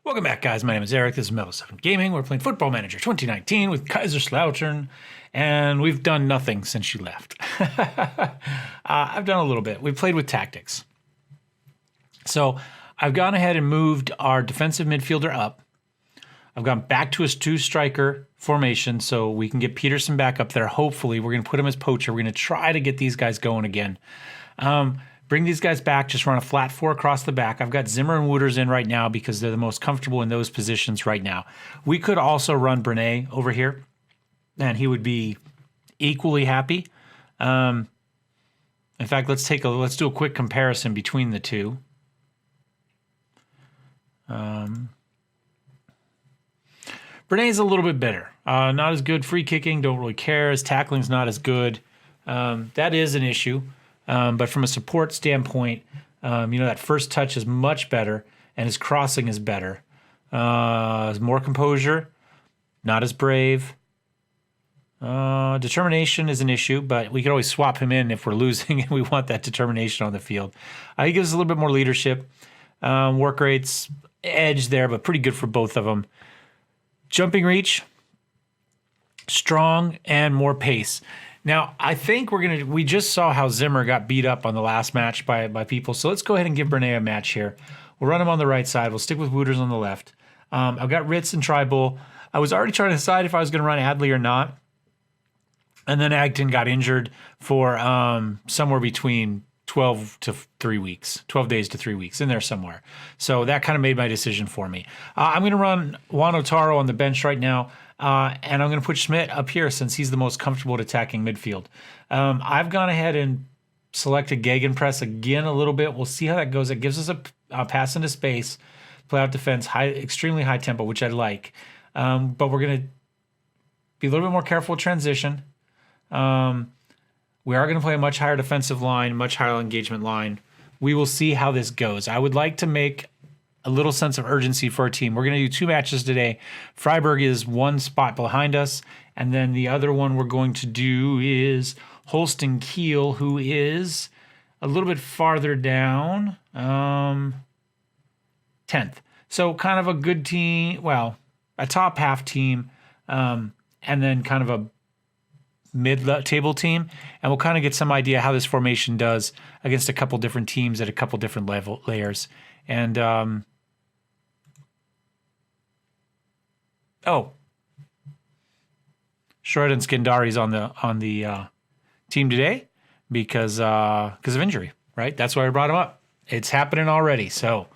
Welcome back, guys. My name is Eric. This is Mellowseven Gaming. We're playing Football Manager 2019 with Kaiserslautern, and we've done nothing since you left. I've done a little bit. We played with tactics. So I've gone ahead and moved our defensive midfielder up. I've gone back to a two-striker formation so we can get Peterson back up there. Hopefully, we're going to put him as poacher. We're going to try to get these guys going again. Bring these guys back, just run a flat four across the back. I've got Zimmer and Wooters in right now because they're the most comfortable in those positions right now. We could also run Brene over here, and he would be equally happy. In fact, let's do a quick comparison between the two. Brene's a little bit better. Not as good free kicking, don't really care. His tackling's not as good. That is an issue. But from a support standpoint, that first touch is much better, and his crossing is better. Has more composure, not as brave. Determination is an issue, but we could always swap him in if we're losing and we want that determination on the field. He gives us a little bit more leadership. Work rates, edge there, but pretty good for both of them. Jumping reach, strong, and more pace. Now, I think we just saw how Zimmer got beat up on the last match by people, so let's go ahead and give Brene a match here. We'll run him on the right side. We'll stick with Wooters on the left. I've got Ritz and Tribull. I was already trying to decide if I was going to run Adley or not, and then Agton got injured for somewhere between 12 to 3 weeks, 12 days to 3 weeks, in there somewhere. So that kind of made my decision for me. I'm going to run Juan Otaro on the bench right now. And I'm going to put Schmidt up here since he's the most comfortable at attacking midfield. I've gone ahead and selected Gegenpress again a little bit. We'll see how that goes. It gives us a pass into space, play out defense, extremely high tempo, which I like. But we're going to be a little bit more careful with transition. We are going to play a much higher defensive line, much higher engagement line. We will see how this goes. I would like to make a little sense of urgency for our team. We're going to do 2 matches today. Freiburg is 1 spot behind us, and then the other one we're going to do is Holstein Kiel, who is a little bit farther down, 10th. So kind of a good team, well, a top half team, and then kind of a mid-table team, and we'll kind of get some idea how this formation does against a couple different teams at a couple different layers. And Shred and Skindari's on the team today because of injury, right? That's why I brought him up. It's happening already, so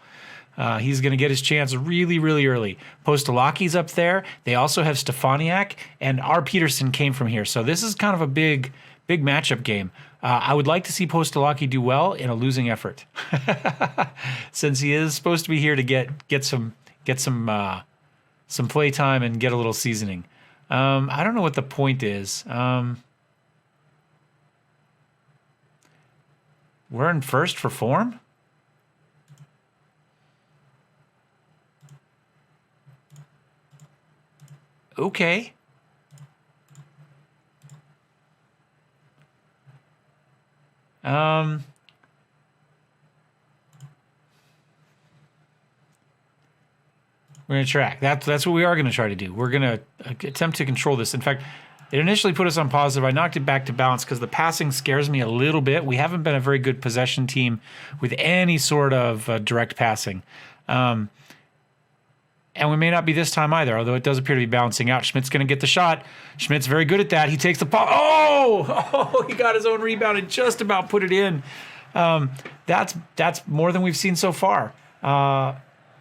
he's going to get his chance really, really early. Postolaki's up there. They also have Stefaniak, and R. Peterson came from here, so this is kind of a big matchup game. I would like to see Postolaki do well in a losing effort, since he is supposed to be here to get some play time and get a little seasoning. I don't know what the point is. We're in first for form? Okay. We're going to track. That's what we are going to try to do. We're going to attempt to control this. In fact, it initially put us on positive. I knocked it back to balance because the passing scares me a little bit. We haven't been a very good possession team with any sort of direct passing. And we may not be this time either, although it does appear to be balancing out. Schmidt's going to get the shot. Schmidt's very good at that. He takes the ball. Oh, he got his own rebound and just about put it in. That's more than we've seen so far.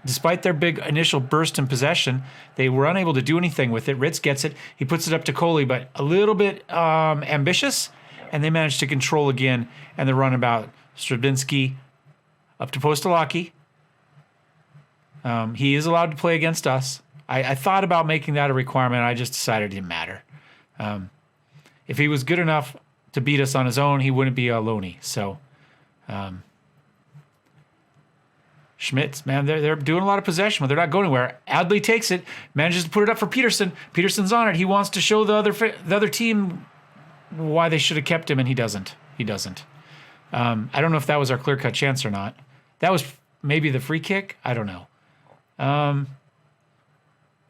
Despite their big initial burst in possession, they were unable to do anything with it. Ritz gets it. He puts it up to Coley, but a little bit ambitious, and they managed to control again, and the runabout. Stravinsky up to Postolaki. He is allowed to play against us. I thought about making that a requirement. I just decided it didn't matter. If he was good enough to beat us on his own, he wouldn't be a loney. So Schmitz, man, they're doing a lot of possession, but they're not going anywhere. Adley takes it, manages to put it up for Peterson. Peterson's on it. He wants to show the other team why they should have kept him, and he doesn't. I don't know if that was our clear-cut chance or not. That was maybe the free kick. I don't know. No,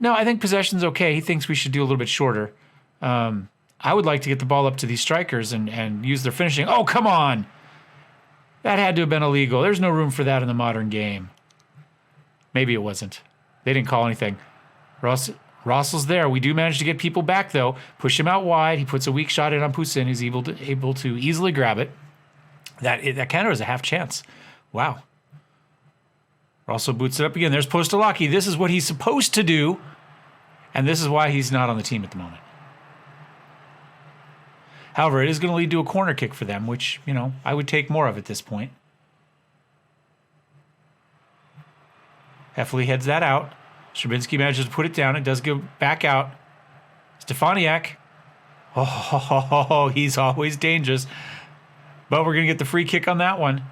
I think possession's okay. He thinks we should do a little bit shorter. I would like to get the ball up to these strikers and use their finishing. Oh, come on. That had to have been illegal. There's no room for that in the modern game. Maybe it wasn't. They didn't call anything. Rossel's there. We do manage to get people back, though. Push him out wide. He puts a weak shot in on Poussin, who's able to easily grab it. That kind of was a half chance. Wow. Russell boots it up again. There's Postolaki. This is what he's supposed to do, and this is why he's not on the team at the moment. However, it is going to lead to a corner kick for them, which, I would take more of at this point. Heffley heads that out. Stravinsky manages to put it down. It does go back out. Stefaniak. Oh, he's always dangerous. But we're going to get the free kick on that one.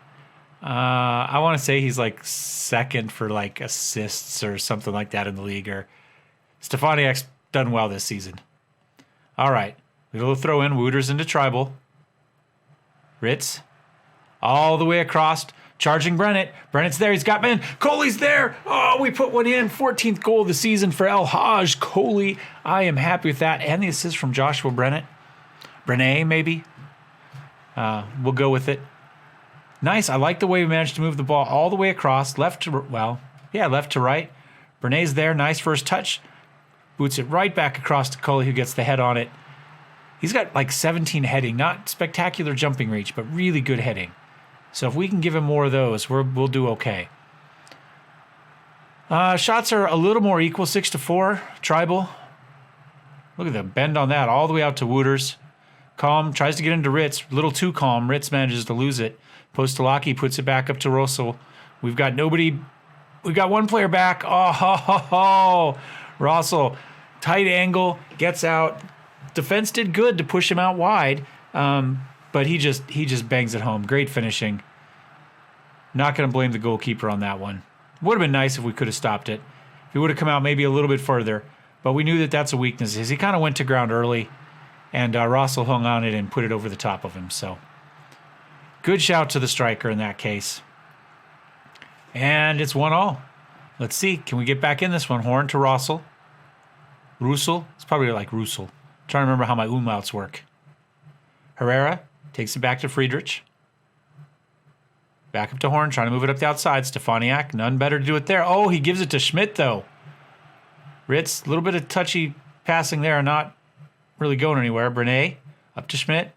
I want to say he's like second for like assists or something like that in the league. Or Stefaniak's done well this season. All right. We'll throw in Wooters into Tribal. Ritz. All the way across. Charging Brennett. Brennett's there. He's got men. Coley's there. Oh, we put one in. 14th goal of the season for El Haj Coley. I am happy with that. And the assist from Joshua Brennett. Brené, maybe. We'll go with it. Nice. I like the way we managed to move the ball all the way across. Left to right. Brené's there. Nice first touch. Boots it right back across to Coley, who gets the head on it. He's got like 17 heading. Not spectacular jumping reach, but really good heading. So if we can give him more of those, we'll do okay. Shots are a little more equal, 6-4. Tribal. Look at the bend on that, all the way out to Wooters. Calm, tries to get into Ritz. A little too calm. Ritz manages to lose it. Postolaki puts it back up to Russell. We've got nobody. We've got one player back. Oh, Russell. Tight angle, gets out. Defense did good to push him out wide. But he just bangs it home. Great finishing. Not going to blame the goalkeeper on that one. Would have been nice if we could have stopped it. If he would have come out maybe a little bit further. But we knew that that's a weakness. He kind of went to ground early, and Russell hung on it and put it over the top of him. So good shout to the striker in that case. And it's 1-1. Let's see. Can we get back in this one? Horn to Russell. Russell. It's probably like Russell. I'm trying to remember how my umlauts work. Herrera takes it back to Friedrich. Back up to Horn, trying to move it up the outside. Stefaniak, none better to do it there. Oh, he gives it to Schmidt, though. Ritz, a little bit of touchy passing there, not really going anywhere. Brené, up to Schmidt.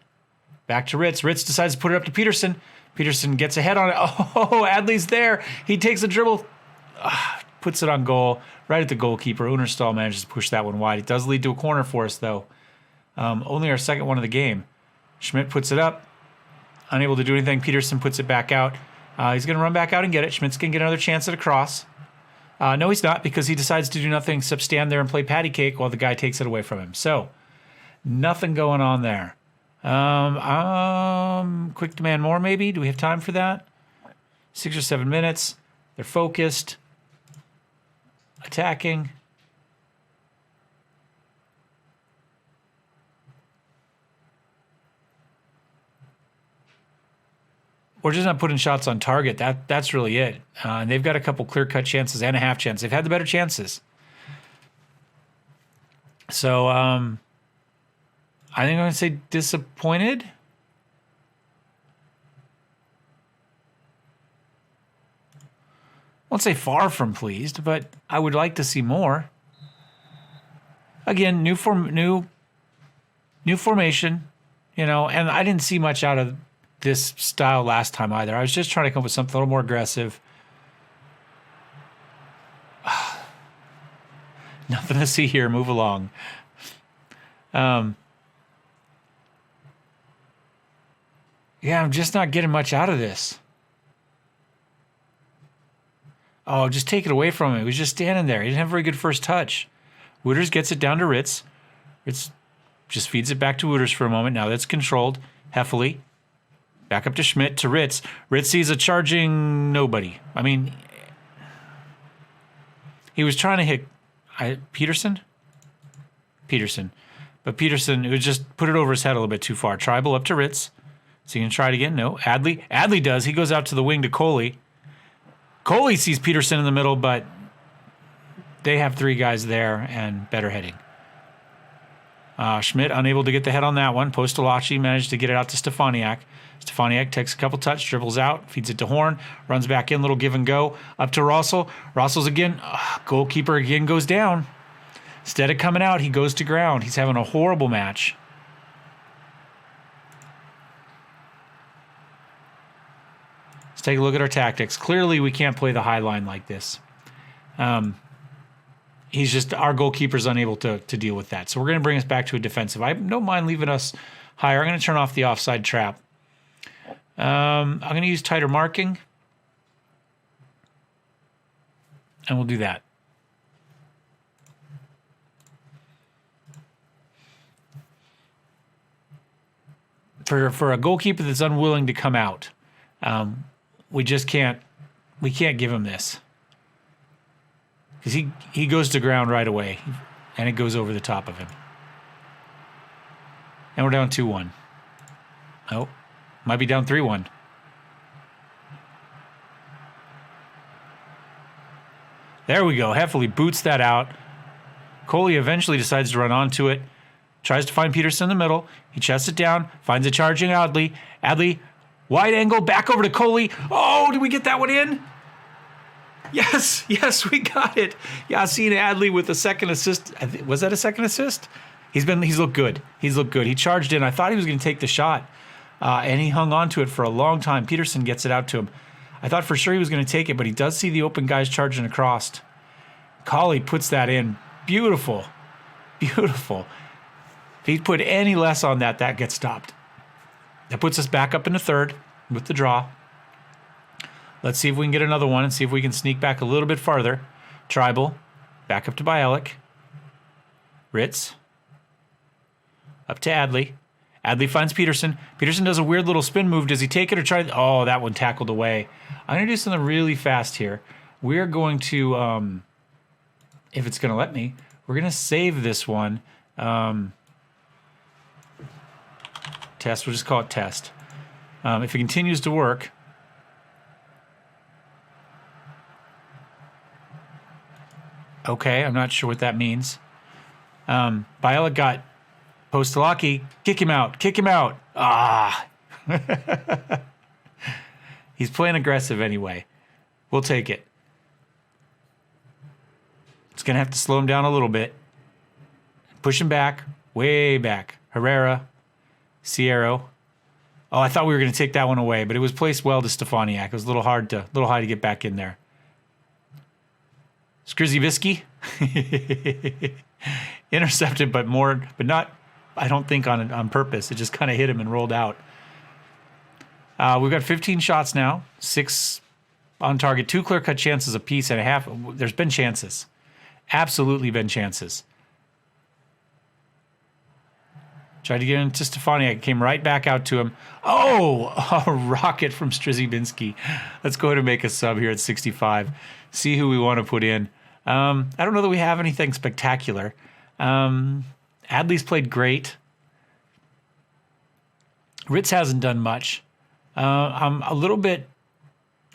Back to Ritz. Ritz decides to put it up to Peterson. Peterson gets a head on it. Oh, Adley's there. He takes a dribble. Puts it on goal, right at the goalkeeper. Unerstall manages to push that one wide. It does lead to a corner for us, though. Only our second one of the game. Schmidt puts it up. Unable to do anything. Peterson puts it back out. He's going to run back out and get it. Schmidt's going to get another chance at a cross. No, he's not, because he decides to do nothing except stand there and play patty cake while the guy takes it away from him. So, nothing going on there. Quick demand more, maybe? Do we have time for that? 6 or 7 minutes. They're focused. Attacking. We're just not putting shots on target. That's really it. And they've got a couple clear-cut chances and a half chance. They've had the better chances. So I think I'm going to say disappointed. I won't say far from pleased, but I would like to see more. Again, new formation, and I didn't see much out of this style last time either. I was just trying to come up with something a little more aggressive. Nothing to see here. Move along. Yeah, I'm just not getting much out of this. Oh, just take it away from him. He was just standing there. He didn't have a very good first touch. Wooters gets it down to Ritz. Ritz just feeds it back to Wooters for a moment. Now that's controlled. Heffley. Back up to Schmidt, to Ritz. Ritz sees a charging nobody. I mean, he was trying to hit Peterson? Peterson. But Peterson, it was just put it over his head a little bit too far. Tribal up to Ritz. So you can try it again? No. Adley? Adley does. He goes out to the wing to Coley. Coley sees Peterson in the middle, but they have 3 guys there and better heading. Schmidt unable to get the head on that one. Postolaci managed to get it out to Stefaniak. Stefaniak takes a couple touch, dribbles out, feeds it to Horn, runs back in, little give and go, up to Russell. Russell's again, goalkeeper again goes down. Instead of coming out, he goes to ground. He's having a horrible match. Let's take a look at our tactics. Clearly, we can't play the high line like this. He's just, our goalkeeper's unable to deal with that. So we're going to bring us back to a defensive. I don't mind leaving us higher. I'm going to turn off the offside trap. I'm going to use tighter marking. And we'll do that. For a goalkeeper that's unwilling to come out, we can't give him this. Because he goes to ground right away, and it goes over the top of him. And we're down 2-1. Oh, might be down 3-1. There we go. Heffley boots that out. Coley eventually decides to run onto it. Tries to find Peterson in the middle. He chests it down, finds a charging Adley. Adley, wide angle, back over to Coley. Oh, did we get that one in? Yes, we got it. Yassine Adley with the second assist. Was that a second assist? He's looked good. He's looked good. He charged in. I thought he was going to take the shot, and he hung on to it for a long time. Peterson gets it out to him. I thought for sure he was going to take it, but he does see the open guys charging across. Coley puts that in. Beautiful. Beautiful. If he put any less on that, that gets stopped. That puts us back up into third with the draw. Let's see if we can get another one and see if we can sneak back a little bit farther. Tribal. Back up to Bielik. Ritz. Up to Adley. Adley finds Peterson. Peterson does a weird little spin move. Does he take it or try? Oh, that one tackled away. I'm going to do something really fast here. We're going to, if it's going to let me, we're going to save this one. Test. We'll just call it test. If it continues to work. Okay, I'm not sure what that means. Bielik got Postolaki. Kick him out. Kick him out. Ah. He's playing aggressive anyway. We'll take it. It's going to have to slow him down a little bit. Push him back. Way back. Herrera. Sierra. Oh, I thought we were going to take that one away, but it was placed well to Stefaniak. It was a little high to get back in there. Skrizzy Bisky. Intercepted, but not, I don't think on purpose. It just kind of hit him and rolled out. We've got 15 shots now, 6 on target, 2 clear-cut chances apiece and a half. There's been chances. Absolutely been chances. Tried to get into Stefaniak, came right back out to him. Oh, a rocket from Strzybiński. Let's go ahead and make a sub here at 65. See who we want to put in. I don't know that we have anything spectacular. Adley's played great. Ritz hasn't done much. I'm a little bit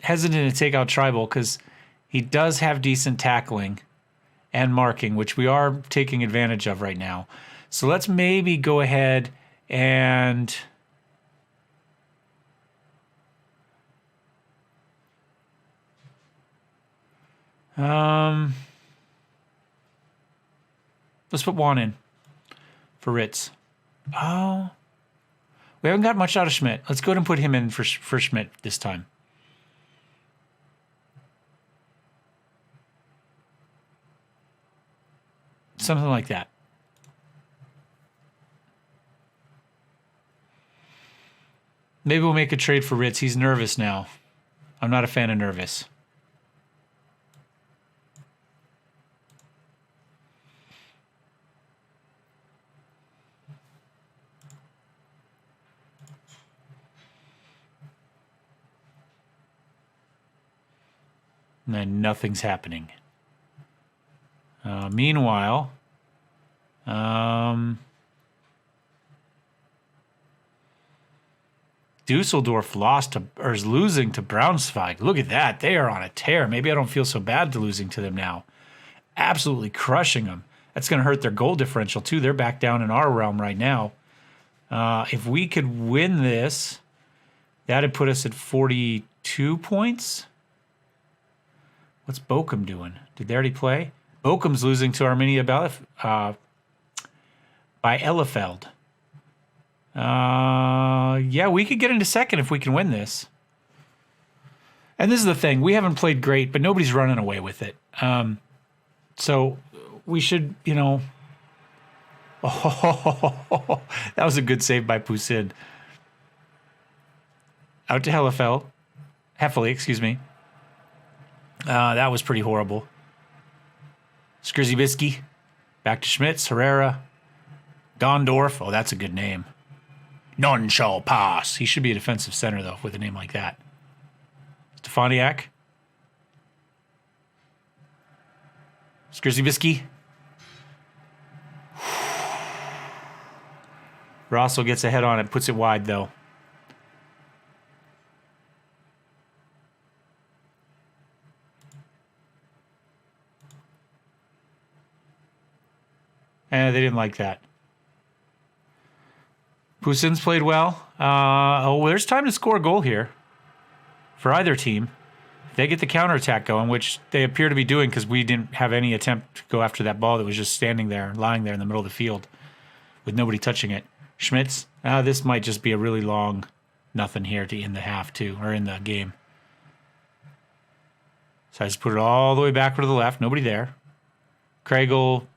hesitant to take out Tribal because he does have decent tackling and marking, which we are taking advantage of right now. So let's maybe go ahead and let's put Juan in for Ritz. Oh, we haven't got much out of Schmidt. Let's go ahead and put him in for Schmidt this time. Something like that. Maybe we'll make a trade for Ritz. He's nervous now. I'm not a fan of nervous. And nothing's happening. Meanwhile, Dusseldorf is losing to Braunschweig. Look at that. They are on a tear. Maybe I don't feel so bad to losing to them now. absolutely crushing them. That's going to hurt their goal differential, too. They're back down in our realm right now. If we could win this, that'd put us at 42 points. What's Bochum doing? Did they already play? Bochum's losing to Arminia by Elefeld. Yeah, we could get into second if we can win this. And this is the thing. We haven't played great, but nobody's running away with it. So we should, you know... Oh, that was a good save by Poussin. Out to Heffley, excuse me. That was pretty horrible. Skrzybisky. Back to Schmitz, Herrera. Gondorf. Oh, that's a good name. None shall pass. He should be a defensive center, though, with a name like that. Stefaniak. Skrzybisky. Rossel gets ahead on it, puts it wide, though. And they didn't like that. Poussin's played well. There's time to score a goal here for either team. If they get the counterattack going, which they appear to be doing because we didn't have any attempt to go after that ball that was just standing there, lying there in the middle of the field with nobody touching it. Schmitz, this might just be a really long nothing here to end the half, too, or in the game. So I just put it all the way backward to the left. Nobody there. Kriegel,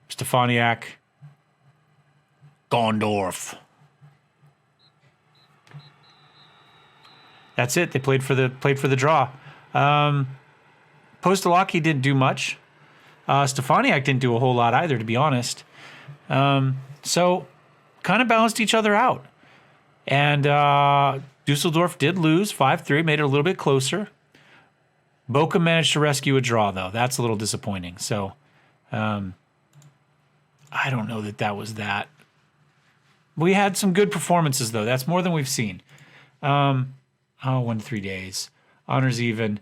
Stefaniak, Gondorf. That's it. They played for the draw. Postolaki didn't do much. Stefaniak didn't do a whole lot either, to be honest. So kind of balanced each other out. And Dusseldorf did lose 5-3, made it a little bit closer. Bochum managed to rescue a draw, though. That's a little disappointing. So I don't know that was that. We had some good performances, though. That's more than we've seen. 1 to 3 days. Honors even.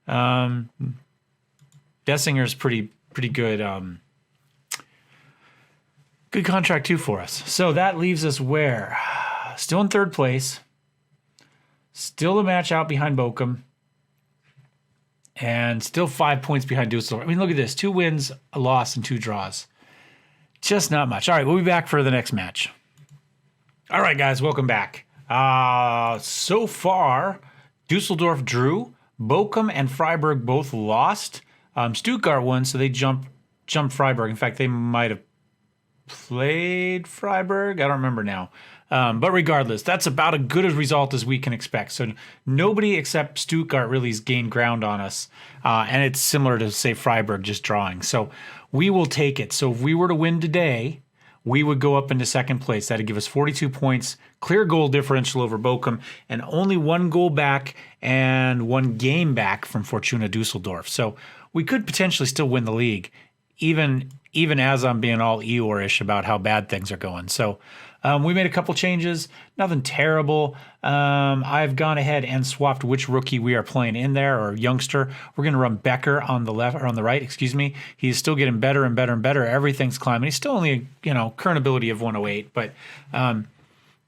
Dessinger's pretty good. Good contract, too, for us. So that leaves us where? Still in third place. Still a match out behind Bochum. And still 5 points behind Dusseldorf. I mean, look at this. 2 wins, a loss, and 2 draws. Just not much. All right, we'll be back for the next match. All right, guys, welcome back. So far, Dusseldorf drew. Bochum and Freiburg both lost. Stuttgart won, so they jumped Freiburg. In fact, they might have played Freiburg. I don't remember now. But regardless, that's about as good a result as we can expect. So nobody except Stuttgart really has gained ground on us. And it's similar to, say, Freiburg just drawing. So we will take it. So if we were to win today, we would go up into second place. That'd give us 42 points, clear goal differential over Bochum, and only 1 goal back and 1 game back from Fortuna Dusseldorf. So we could potentially still win the league, even as I'm being all Eeyore-ish about how bad things are going. So we made a couple changes, nothing terrible. I've gone ahead and swapped which rookie we are playing in there, or youngster. We're going to run Becker on the left, or on the right, excuse me. He's still getting better and better and better. Everything's climbing. He's still only, current ability of 108, but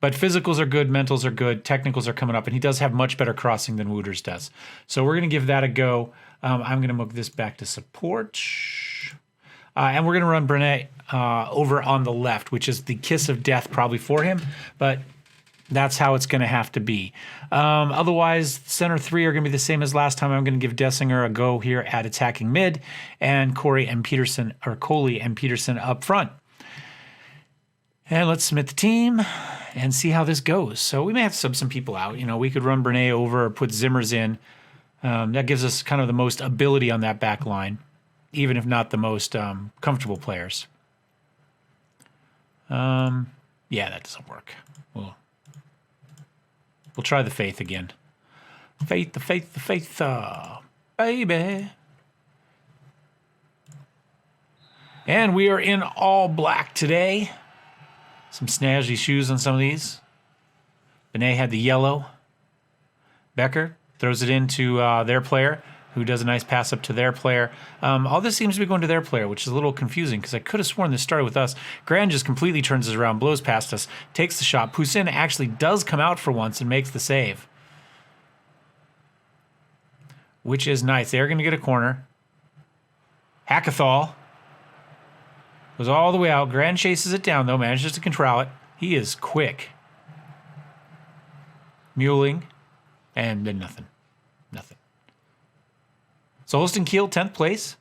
physicals are good, mentals are good, technicals are coming up, and he does have much better crossing than Wooters does. So we're going to give that a go. I'm going to move this back to support. And we're going to run Brenet over on the left, which is the kiss of death probably for him, but that's how it's going to have to be. Otherwise, center 3 are going to be the same as last time. I'm going to give Dessinger a go here at attacking mid, and Coley and Peterson up front. And let's submit the team and see how this goes. So we may have to sub some people out. We could run Brenet over or put Zimmers in. That gives us kind of the most ability on that back line, even if not the most comfortable players. Yeah, that doesn't work. We'll try the faith again. The faith, baby. And we are in all black today. Some snazzy shoes on some of these. Benet had the yellow. Becker throws it into their player. who does a nice pass up to their player. All this seems to be going to their player, which is a little confusing because I could have sworn this started with us. Grand just completely turns us around, blows past us, takes the shot. Poussin actually does come out for once and makes the save, which is nice. They're going to get a corner. Hackathol goes all the way out. Grand chases it down, though, manages to control it. He is quick. Muling, and then nothing. Nothing. So Holston Kiel, 10th place.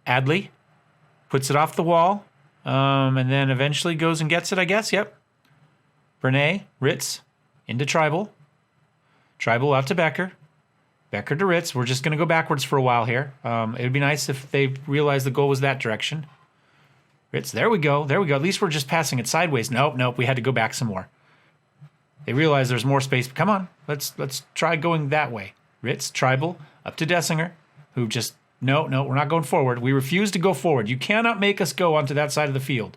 Adley puts it off the wall, and then eventually goes and gets it, I guess. Yep. Bernay, Ritz, into Tribal. Tribal out to Becker. Becker to Ritz. We're just going to go backwards for a while here. It would be nice if they realized the goal was that direction. Ritz, there we go. There we go. At least we're just passing it sideways. Nope. We had to go back some more. They realize there's more space. Come on. Let's try going that way. Ritz, Tribal, up to Dessinger, who just, no, we're not going forward. We refuse to go forward. You cannot make us go onto that side of the field.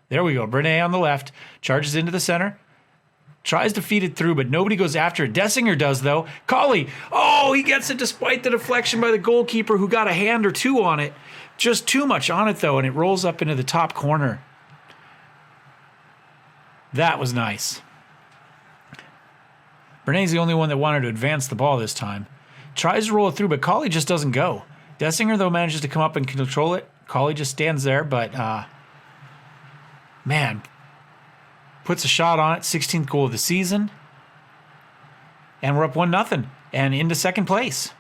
There we go. Bernay on the left, charges into the center, tries to feed it through, but nobody goes after it. Dessinger does, though. Colley, he gets it despite the deflection by the goalkeeper who got a hand or two on it. Just too much on it, though, and it rolls up into the top corner. That was nice. Bernay's the only one that wanted to advance the ball this time. Tries to roll it through, but Colley just doesn't go. Dessinger, though, manages to come up and control it. Colley just stands there, but, man, puts a shot on it. 16th goal of the season. And we're up 1-0 and into second place.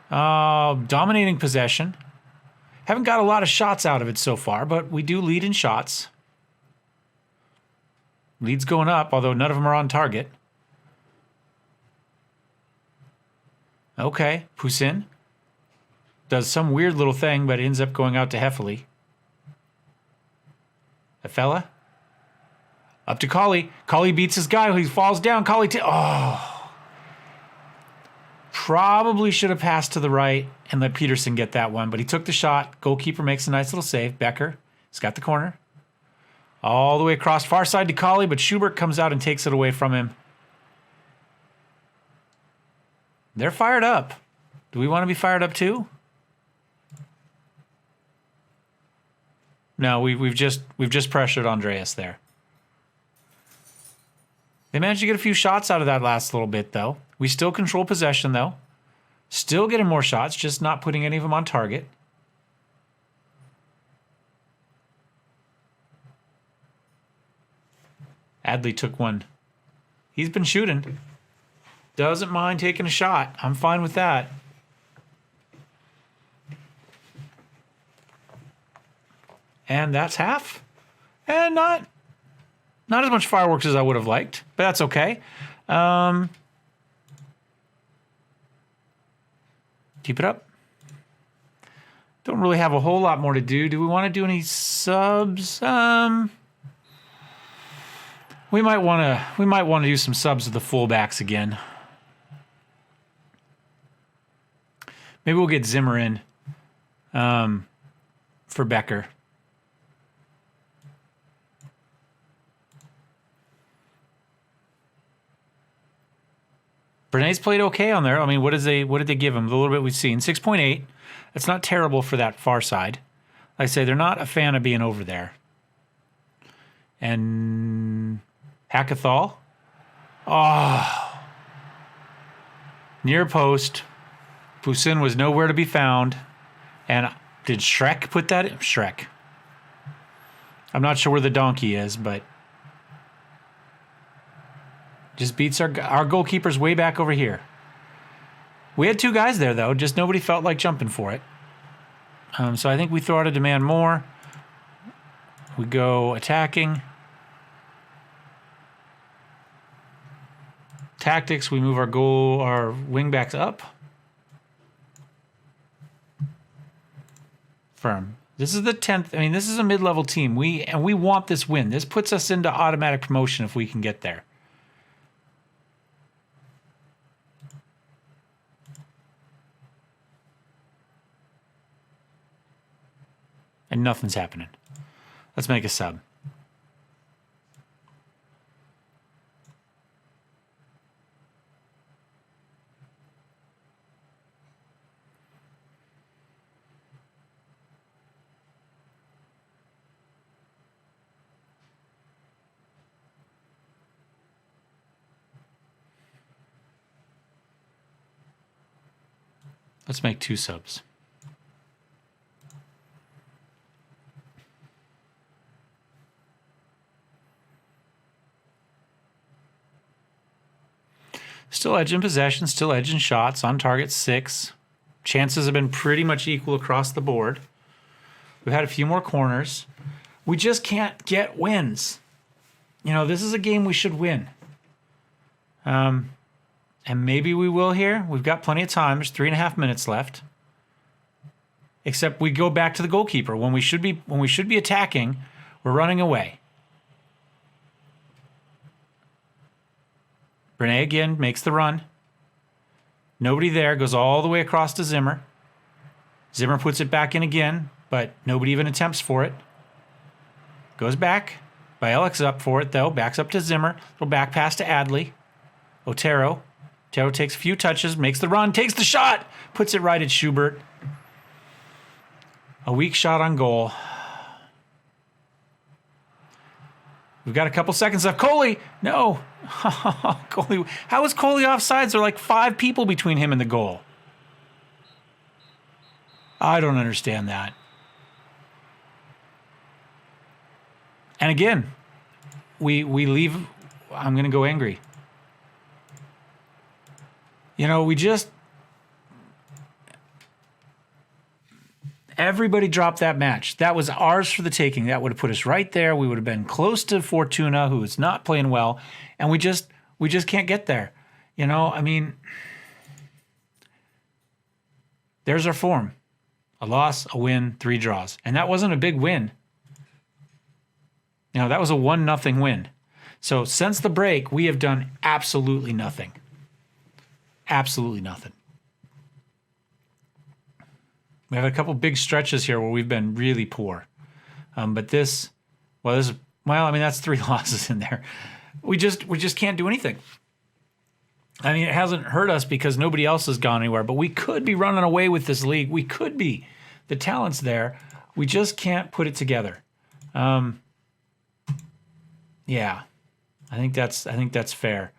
Dominating possession. Haven't got a lot of shots out of it so far, but we do lead in shots. Lead's going up, although none of them are on target. Okay, Poussin does some weird little thing, but ends up going out to Heffley. A fella. Up to Colley. Colley beats his guy. He falls down. Colley probably should have passed to the right and let Peterson get that one, but he took the shot. Goalkeeper makes a nice little save. Becker, he's got the corner. All the way across far side to Colley, but Schubert comes out and takes it away from him. They're fired up. Do we want to be fired up too? No, we've just pressured Andreas there. They managed to get a few shots out of that last little bit, though. We still control possession, though. Still getting more shots, just not putting any of them on target. Adley took one. He's been shooting. Doesn't mind taking a shot. I'm fine with that. And that's half. And not as much fireworks as I would have liked, but that's okay. Keep it up. Don't really have a whole lot more to do. Do we want to do any subs? We might want to do some subs with the fullbacks again. Maybe we'll get Zimmer in for Becker. Bernay's played okay on there. I mean, what did they give him? The little bit we've seen, 6.8. It's not terrible for that far side. Like I say, they're not a fan of being over there. And Hackathol. Near post. Poussin was nowhere to be found. And did Shrek put that in? Shrek. I'm not sure where the donkey is, but just beats our goalkeepers way back over here. We had two guys there, though. Just nobody felt like jumping for it. So I think we throw out a demand more. We go attacking. Tactics, we move our wing backs up. Firm. This is the 10th. I mean, this is a mid-level team. We want this win. This puts us into automatic promotion if we can get there. And nothing's happening. Let's make a sub. Let's make 2 subs. Still edge in possession, still edge in shots, on target 6. Chances have been pretty much equal across the board. We've had a few more corners. We just can't get wins. You know, this is a game we should win. And maybe we will here. We've got plenty of time. There's 3.5 minutes left. Except we go back to the goalkeeper. When we should be attacking, we're running away. Brene again makes the run. Nobody there, goes all the way across to Zimmer. Zimmer puts it back in again, but nobody even attempts for it. Goes back. Bielik's up for it, though. Backs up to Zimmer. Little back pass to Adley. Otero. Otero takes a few touches, makes the run, takes the shot, puts it right at Schubert. A weak shot on goal. We've got a couple seconds left. Coley! No! Coley. How is Coley offsides? There are like 5 people between him and the goal. I don't understand that. And again, we leave. I'm going to go angry. You know, everybody dropped that match. That was ours for the taking. That would have put us right there. We would have been close to Fortuna, who is not playing well, and we just can't get there. You know, I mean, there's our form. A loss, a win, 3 draws. And that wasn't a big win. You know, that was a 1-0 win. So since the break, we have done absolutely nothing. Absolutely nothing. We have a couple big stretches here where we've been really poor. But that's 3 losses in there. We just can't do anything. I mean, it hasn't hurt us because nobody else has gone anywhere, but we could be running away with this league. We could be. The talent's there. We just can't put it together. Yeah, I think that's fair.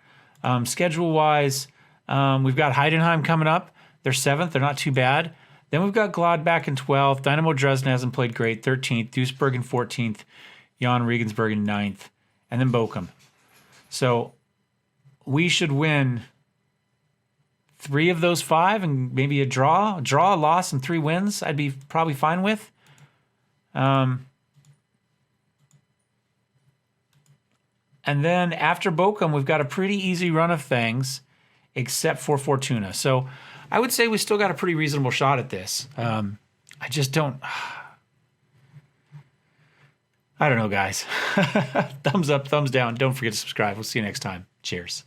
Schedule-wise, we've got Heidenheim coming up. They're 7th. They're not too bad. Then we've got Gladbach in 12th. Dynamo Dresden hasn't played great, 13th. Duisburg in 14th. Jan Regensburg in 9th. And then Bochum. So we should win 3 of those 5 and maybe a draw, a loss, and 3 wins I'd be probably fine with. And then after Bochum, we've got a pretty easy run of things, except for Fortuna. So I would say we still got a pretty reasonable shot at this. I just don't. I don't know, guys. Thumbs up, thumbs down. Don't forget to subscribe. We'll see you next time. Cheers.